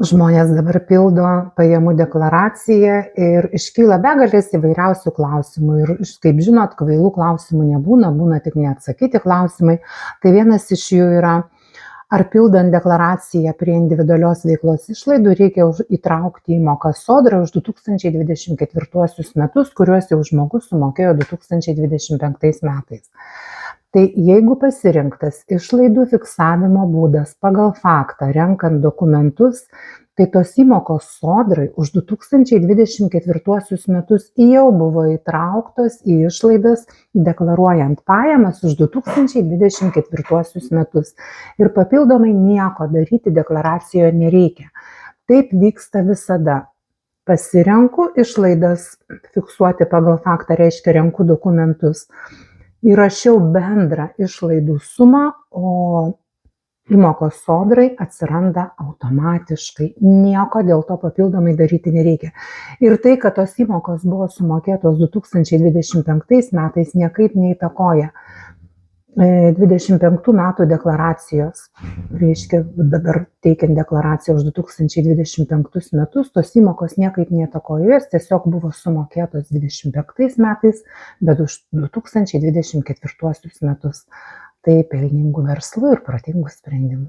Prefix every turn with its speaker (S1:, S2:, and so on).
S1: Žmonės dabar pildo pajamų deklaraciją ir iškyla begalės įvairiausių klausimų. Ir kaip žinot, kvailų klausimų nebūna, būna tik neatsakyti klausimai. Tai vienas iš jų yra, ar pildant deklaraciją prie individualios veiklos išlaidų reikia įtraukti įmoką sodrai už 2024 metus, kuriuos jau žmogus sumokėjo 2025 metais. Tai jeigu pasirinktas išlaidų fiksavimo būdas pagal faktą renkant dokumentus, tai tos įmokos sodrai už 2024 metus jau buvo įtrauktos į išlaidas deklaruojant pajamas už 2024 metus. Ir papildomai nieko daryti deklaracijoje nereikia. Taip vyksta visada. Pasirenku išlaidas fiksuoti pagal faktą, reiškia renku dokumentus. Įrašiau bendrą išlaidų sumą, o įmokos sodrai atsiranda automatiškai. Nieko dėl to papildomai daryti nereikia. Ir tai, kad tos įmokos buvo sumokėtos 2025 metais, niekaip neįtakoja 25 metų deklaracijos. Reiškia, dabar teikiant deklaraciją už 2025 metus, tos įmokos niekaip neįtakoja, jos tiesiog buvo sumokėtos 25 metais, bet už 2024 metus. Tai pelningų verslų ir protingų sprendimų.